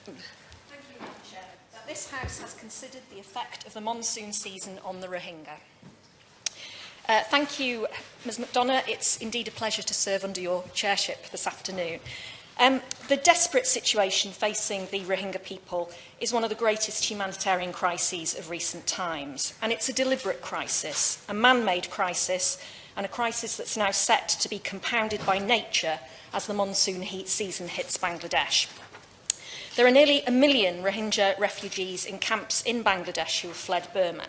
Thank you, Madam Chair. This House has considered the effect of the monsoon season on the Rohingya. Thank you, Ms McDonough. It's indeed a pleasure to serve under your chairship this afternoon. The desperate situation facing the Rohingya people is one of the greatest humanitarian crises of recent times. And it's a deliberate crisis, a man-made crisis, and a crisis that's now set to be compounded by nature as the monsoon heat season hits Bangladesh. There are nearly 1 million Rohingya refugees in camps in Bangladesh who have fled Burma.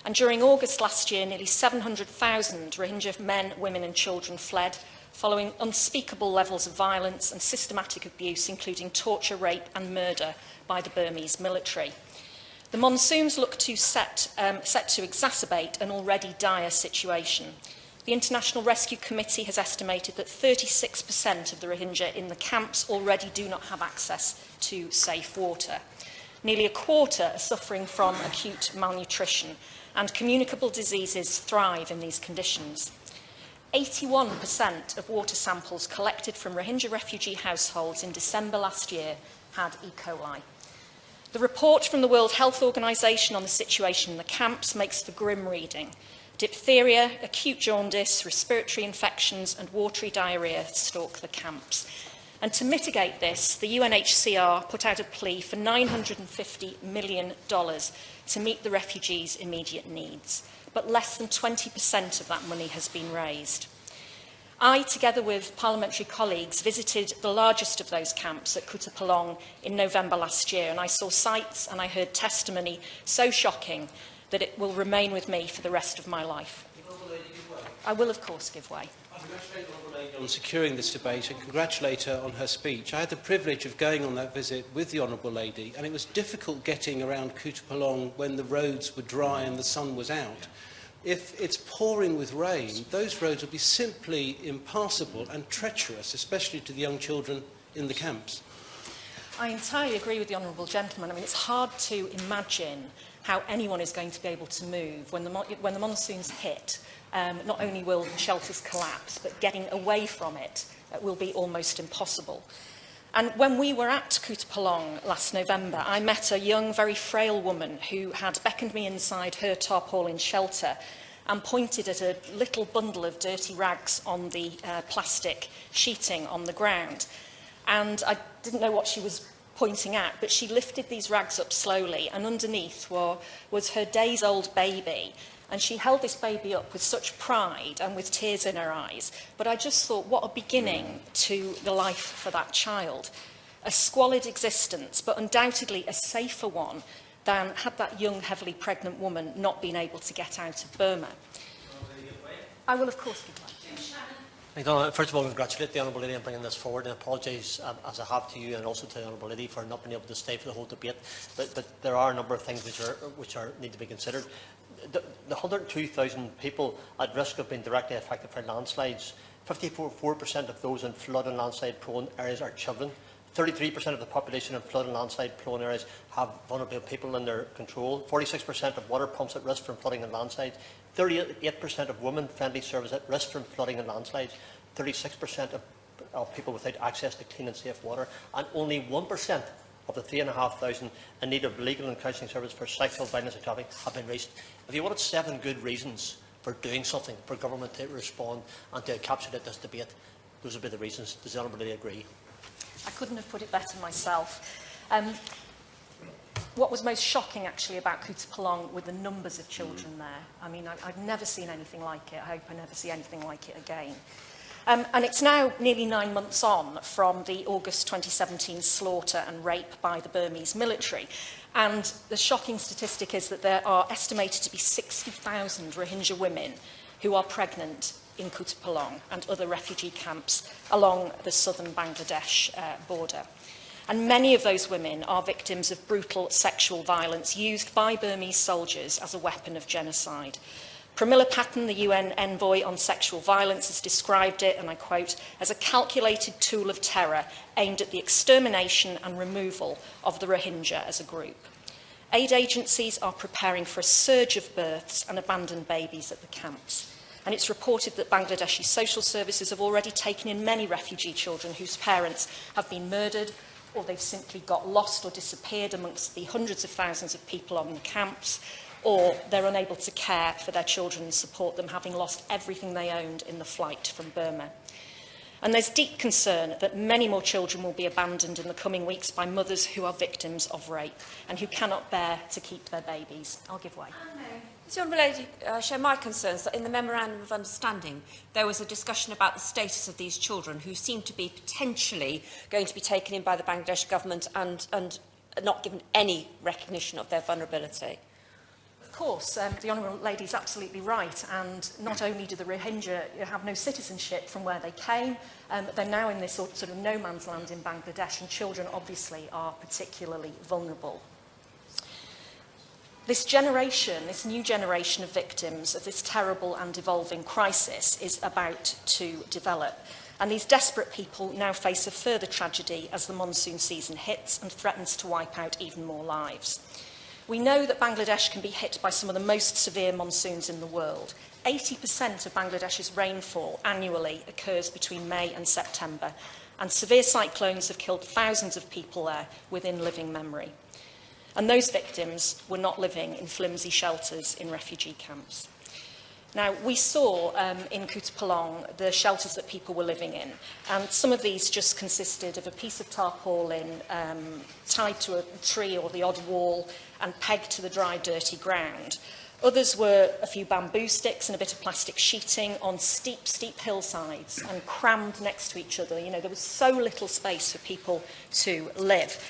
And during August last year, nearly 700,000 Rohingya men, women and children fled, following unspeakable levels of violence and systematic abuse, including torture, rape and murder by the Burmese military. The monsoons look to set to exacerbate an already dire situation. The International Rescue Committee has estimated that 36% of the Rohingya in the camps already do not have access to safe water. Nearly a quarter are suffering from acute malnutrition, and communicable diseases thrive in these conditions. 81% of water samples collected from Rohingya refugee households in December last year had E. coli. The report from the World Health Organization on the situation in the camps makes for grim reading. Diphtheria, acute jaundice, respiratory infections and watery diarrhoea stalk the camps. And to mitigate this, the UNHCR put out a plea for $950 million to meet the refugees' immediate needs. But less than 20% of that money has been raised. I, together with parliamentary colleagues, visited the largest of those camps at Kutupalong in November last year, and I saw sights and I heard testimony so shocking that it will remain with me for the rest of my life. I will, of course, give way. I congratulate the Honourable Lady on securing this debate and congratulate her on her speech. I had the privilege of going on that visit with the Honourable Lady, and it was difficult getting around Kutupalong when the roads were dry and the sun was out. If it's pouring with rain, those roads will be simply impassable and treacherous, especially to the young children in the camps. I entirely agree with the Honourable Gentleman. I mean, it's hard to imagine how anyone is going to be able to move when the monsoons hit. Not only will shelters collapse, but getting away from it will be almost impossible. And when we were at Kutupalong last November, I met a young, very frail woman who had beckoned me inside her tarpaulin shelter and pointed at a little bundle of dirty rags on the plastic sheeting on the ground. And I didn't know what she was pointing at, but she lifted these rags up slowly, and underneath was her days-old baby. And she held this baby up with such pride and with tears in her eyes. But I just thought, what a beginning to the life for that child. A squalid existence, but undoubtedly a safer one than had that young, heavily pregnant woman not been able to get out of Burma. I will, of course, give way. First of all, congratulate the Honourable Lady on bringing this forward, and apologise, as I have to you and also to the Honourable Lady, for not being able to stay for the whole debate. But there are a number of things which need to be considered. The 102,000 people at risk of being directly affected by landslides, 54% of those in flood and landslide-prone areas are children. 33% of the population in flood and landslide-prone areas have vulnerable people in their control. 46% of water pumps at risk from flooding and landslides. 38% of women-friendly services at risk from flooding and landslides. 36% of people without access to clean and safe water. And only 1% of the 3,500 in need of legal and counselling service for sexual violence and trafficking have been reached. If you wanted 7 good reasons for doing something, for government to respond and to encapsulate this debate, those would be the reasons. Does the Honourable Lady agree? I couldn't have put it better myself. What was most shocking, actually, about Kutupalong were the numbers of children there. I mean, I've never seen anything like it. I hope I never see anything like it again. And it's now nearly 9 months on from the August 2017 slaughter and rape by the Burmese military. And the shocking statistic is that there are estimated to be 60,000 Rohingya women who are pregnant in Kutupalong and other refugee camps along the southern Bangladesh border. And many of those women are victims of brutal sexual violence used by Burmese soldiers as a weapon of genocide. Pramila Patten, the UN envoy on sexual violence, has described it, and I quote, as a calculated tool of terror aimed at the extermination and removal of the Rohingya as a group. Aid agencies are preparing for a surge of births and abandoned babies at the camps. And it's reported that Bangladeshi social services have already taken in many refugee children whose parents have been murdered, or they've simply got lost or disappeared amongst the hundreds of thousands of people on the camps, or they're unable to care for their children and support them, having lost everything they owned in the flight from Burma. And there's deep concern that many more children will be abandoned in the coming weeks by mothers who are victims of rape and who cannot bear to keep their babies. I'll give way. Does the Honourable Lady share my concerns that in the Memorandum of Understanding there was a discussion about the status of these children who seem to be potentially going to be taken in by the Bangladesh government and not given any recognition of their vulnerability? Of course, the Honourable Lady is absolutely right, and not only do the Rohingya have no citizenship from where they came, they're now in this sort of no man's land in Bangladesh, and children obviously are particularly vulnerable. This generation, this new generation of victims of this terrible and evolving crisis is about to develop. And these desperate people now face a further tragedy as the monsoon season hits and threatens to wipe out even more lives. We know that Bangladesh can be hit by some of the most severe monsoons in the world. 80% of Bangladesh's rainfall annually occurs between May and September, and severe cyclones have killed thousands of people there within living memory. And those victims were not living in flimsy shelters in refugee camps. Now, we saw in Kutupalong the shelters that people were living in, and some of these just consisted of a piece of tarpaulin tied to a tree or the odd wall and pegged to the dry, dirty ground. Others were a few bamboo sticks and a bit of plastic sheeting on steep, steep hillsides and crammed next to each other. You know, there was so little space for people to live.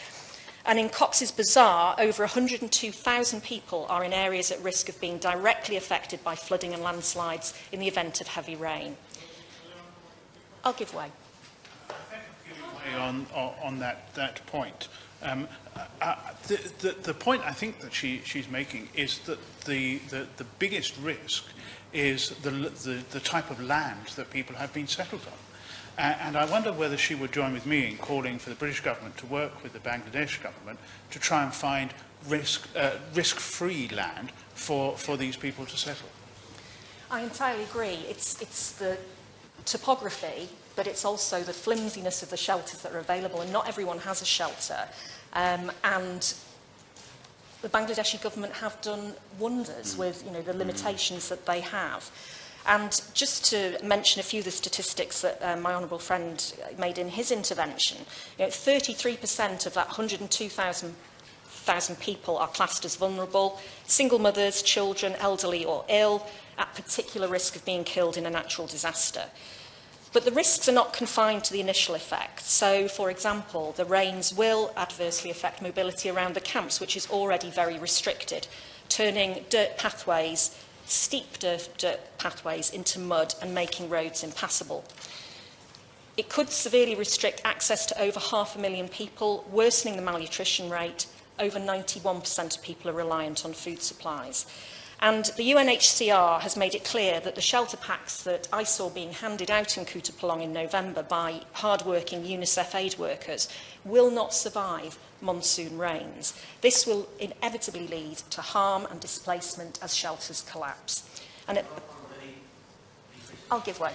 And in Cox's Bazar, over 102,000 people are in areas at risk of being directly affected by flooding and landslides in the event of heavy rain. I'll give way. Thank you for giving way on that point. The point I think that she's making is that the biggest risk is the type of land that people have been settled on. And I wonder whether she would join with me in calling for the British government to work with the Bangladesh government to try and find risk-free land for these people to settle. I entirely agree. It's the topography, but it's also the flimsiness of the shelters that are available, and not everyone has a shelter. And the Bangladeshi government have done wonders with, the limitations that they have. And just to mention a few of the statistics that my honourable friend made in his intervention, 33% of that 102,000 people are classed as vulnerable, single mothers, children, elderly or ill, at particular risk of being killed in a natural disaster. But the risks are not confined to the initial effect. So, for example, the rains will adversely affect mobility around the camps, which is already very restricted, turning dirt pathways, steep dirt pathways into mud and making roads impassable. It could severely restrict access to over 500,000 people, worsening the malnutrition rate. Over 91% of people are reliant on food supplies. And the UNHCR has made it clear that the shelter packs that I saw being handed out in Kutupalong in November by hard-working UNICEF aid workers will not survive monsoon rains. This will inevitably lead to harm and displacement as shelters collapse. And I'll give way.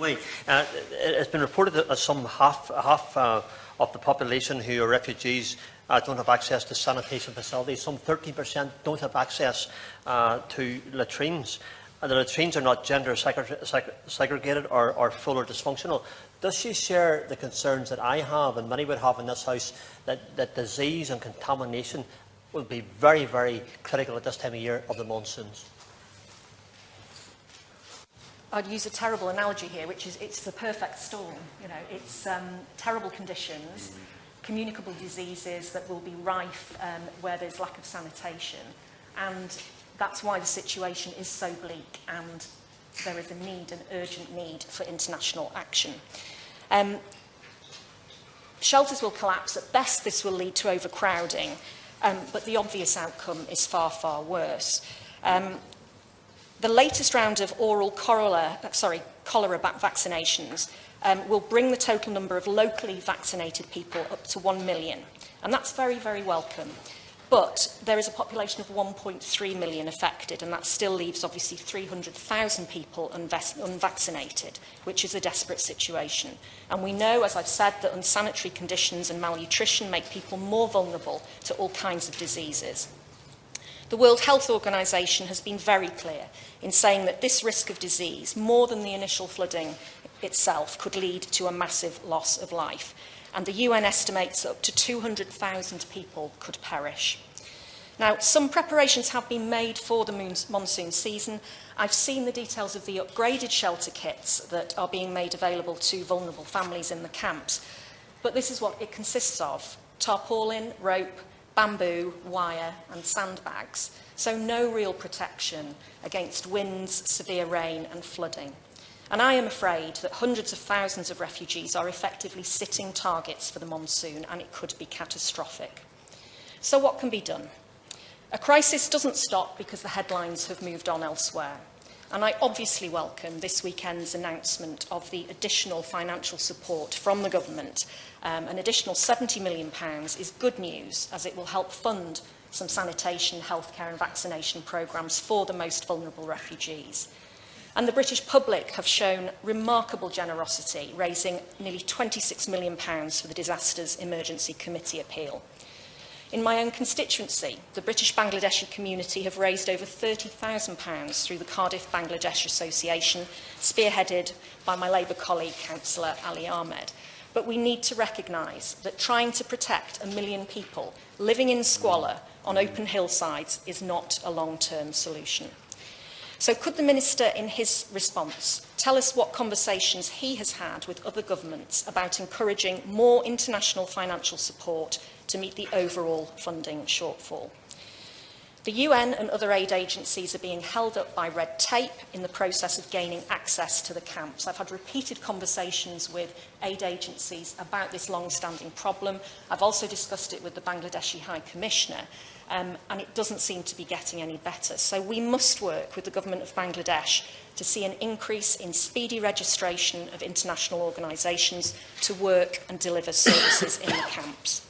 It's been reported that some half of the population who are refugees don't have access to sanitation facilities. Some 13% don't have access to latrines. And the latrines are not gender segregated or full or dysfunctional. Does she share the concerns that I have and many would have in this House that disease and contamination will be very, very critical at this time of year of the monsoons? I'd use a terrible analogy here, which is it's the perfect storm. It's terrible conditions, communicable diseases that will be rife where there's lack of sanitation. And that's why the situation is so bleak, and there is a need, an urgent need for international action. Shelters will collapse. At best, this will lead to overcrowding, but the obvious outcome is far, far worse. The latest round of oral cholera vaccinations will bring the total number of locally vaccinated people up to 1 million. And that's very, very welcome. But there is a population of 1.3 million affected, and that still leaves obviously 300,000 people unvaccinated, which is a desperate situation. And we know, as I've said, that unsanitary conditions and malnutrition make people more vulnerable to all kinds of diseases. The World Health Organization has been very clear in saying that this risk of disease, more than the initial flooding itself, could lead to a massive loss of life. And the UN estimates that up to 200,000 people could perish. Now, some preparations have been made for the monsoon season. I've seen the details of the upgraded shelter kits that are being made available to vulnerable families in the camps. But this is what it consists of: tarpaulin, rope, bamboo, wire and sandbags. So no real protection against winds, severe rain and flooding. And I am afraid that hundreds of thousands of refugees are effectively sitting targets for the monsoon, and it could be catastrophic. So what can be done? A crisis doesn't stop because the headlines have moved on elsewhere. And I obviously welcome this weekend's announcement of the additional financial support from the government. An additional £70 million is good news, as it will help fund some sanitation, healthcare and vaccination programmes for the most vulnerable refugees. And the British public have shown remarkable generosity, raising nearly £26 million for the Disasters Emergency Committee appeal. In my own constituency, the British Bangladeshi community have raised over £30,000 through the Cardiff Bangladesh Association, spearheaded by my Labour colleague, Councillor Ali Ahmed. But we need to recognise that trying to protect 1 million people living in squalor on open hillsides is not a long-term solution. So could the Minister, in his response, tell us what conversations he has had with other governments about encouraging more international financial support to meet the overall funding shortfall? The UN and other aid agencies are being held up by red tape in the process of gaining access to the camps. I've had repeated conversations with aid agencies about this long-standing problem. I've also discussed it with the Bangladeshi High Commissioner, and it doesn't seem to be getting any better. So we must work with the government of Bangladesh to see an increase in speedy registration of international organisations to work and deliver services in the camps.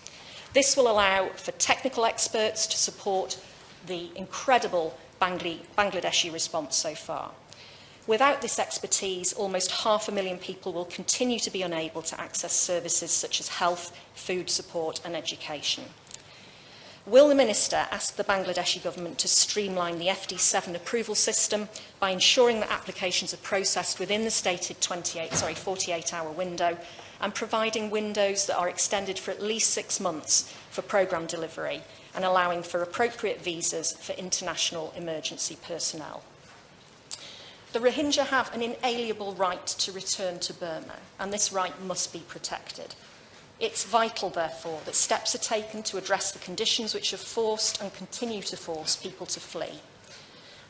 This will allow for technical experts to support the incredible Bangladeshi response so far. Without this expertise, almost 500,000 people will continue to be unable to access services such as health, food support and education. Will the Minister ask the Bangladeshi government to streamline the FD7 approval system by ensuring that applications are processed within the stated 48-hour window and providing windows that are extended for at least 6 months for programme delivery and allowing for appropriate visas for international emergency personnel? The Rohingya have an inalienable right to return to Burma, and this right must be protected. It's vital, therefore, that steps are taken to address the conditions which have forced and continue to force people to flee.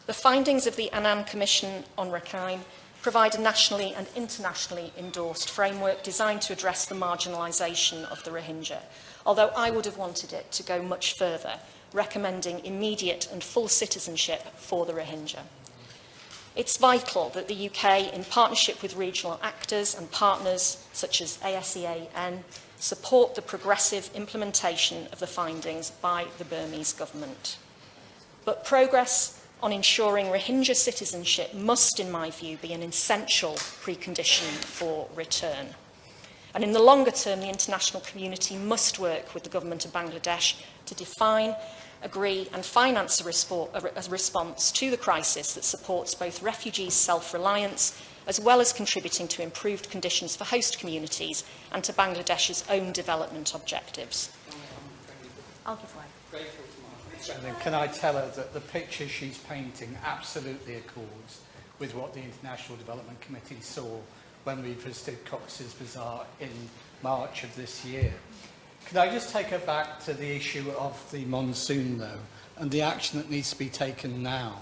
The findings of the Annan Commission on Rakhine provide a nationally and internationally endorsed framework designed to address the marginalisation of the Rohingya, although I would have wanted it to go much further, recommending immediate and full citizenship for the Rohingya. It's vital that the UK, in partnership with regional actors and partners such as ASEAN, support the progressive implementation of the findings by the Burmese government. But progress on ensuring Rohingya citizenship must, in my view, be an essential precondition for return. And in the longer term, the international community must work with the government of Bangladesh to define, agree and finance a response to the crisis that supports both refugees' self-reliance as well as contributing to improved conditions for host communities and to Bangladesh's own development objectives. I'll give way. And then can I tell her that the picture she's painting absolutely accords with what the International Development Committee saw when we visited Cox's Bazar in March of this year. Could I just take her back to the issue of the monsoon, though, and the action that needs to be taken now?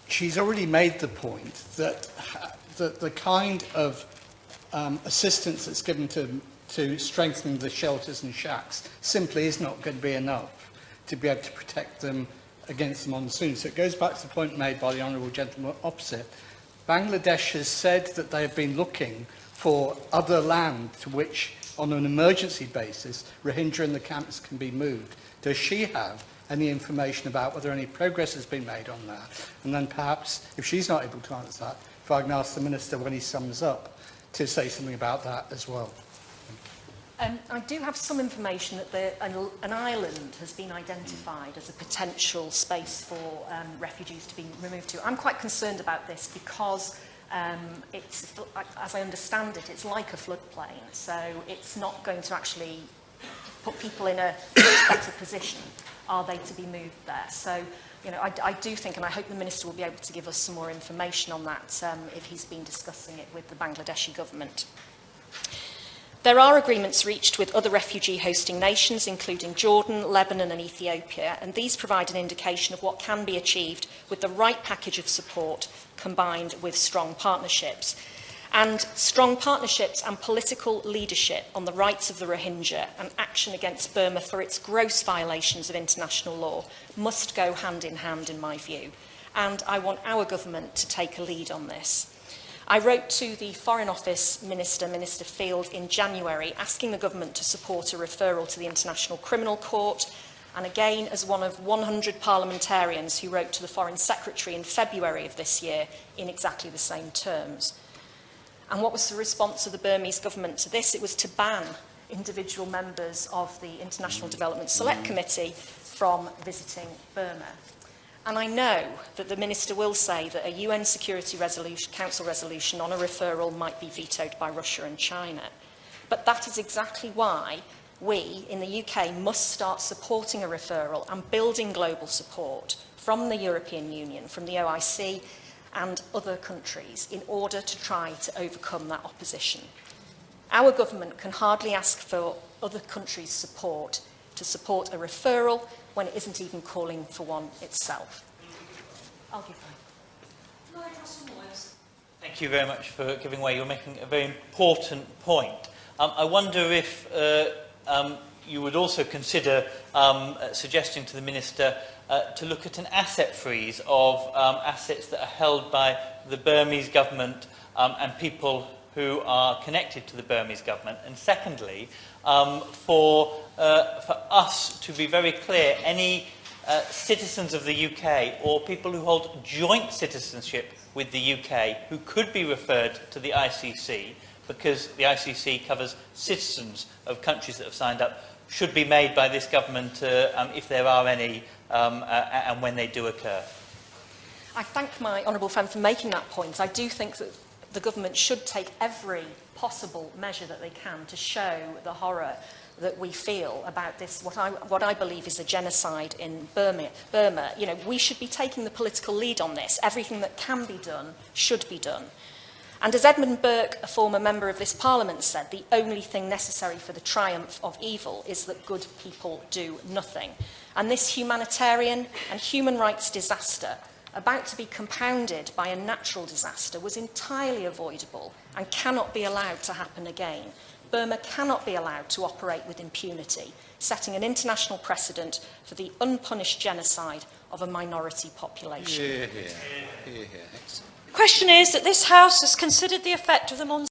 She's already made the point that the kind of assistance that's given to strengthening the shelters and shacks simply is not going to be enough to be able to protect them against the monsoon. So it goes back to the point made by the Honourable Gentleman opposite. Bangladesh has said that they have been looking for other land to which on an emergency basis, Rohingya in the camps can be moved. Does she have any information about whether any progress has been made on that? And then perhaps, if she's not able to answer that, if I can ask the Minister when he sums up to say something about that as well. I do have some information that an island has been identified as a potential space for refugees to be removed to. I'm quite concerned about this because it's, as I understand it, it's like a floodplain, so it's not going to actually put people in a better position, are they to be moved there. So, you know, I do think, and I hope the Minister will be able to give us some more information on that if he's been discussing it with the Bangladeshi government. There are agreements reached with other refugee-hosting nations, including Jordan, Lebanon and Ethiopia, and these provide an indication of what can be achieved with the right package of support combined with strong partnerships. And strong partnerships and political leadership on the rights of the Rohingya and action against Burma for its gross violations of international law must go hand in hand, in my view. And I want our government to take a lead on this. I wrote to the Foreign Office Minister, Minister Field, in January, asking the government to support a referral to the International Criminal Court, and again as one of 100 parliamentarians who wrote to the Foreign Secretary in February of this year in exactly the same terms. And what was the response of the Burmese government to this? It was to ban individual members of the International Development Select Committee from visiting Burma. And I know that the Minister will say that a UN Security Council resolution on a referral might be vetoed by Russia and China. But that is exactly why we in the UK must start supporting a referral and building global support from the European Union, from the OIC and other countries in order to try to overcome that opposition. Our government can hardly ask for other countries' support to support a referral when it isn't even calling for one itself. I'll give that. Thank you very much for giving way. You're making a very important point. I wonder if you would also consider suggesting to the Minister to look at an asset freeze of assets that are held by the Burmese government and people who are connected to the Burmese government. And secondly, for us to be very clear, any citizens of the UK or people who hold joint citizenship with the UK who could be referred to the ICC, because the ICC covers citizens of countries that have signed up, should be made by this government if there are any and when they do occur. I thank my honourable friend for making that point. I do think that the government should take every possible measure that they can to show the horror that we feel about this, what I believe is a genocide in Burma. You know, we should be taking the political lead on this. Everything that can be done should be done. And as Edmund Burke, a former member of this Parliament, said, the only thing necessary for the triumph of evil is that good people do nothing. And this humanitarian and human rights disaster, about to be compounded by a natural disaster, was entirely avoidable and cannot be allowed to happen again. Burma cannot be allowed to operate with impunity, setting an international precedent for the unpunished genocide of a minority population. Question is that this House has considered the effect of the Monsoon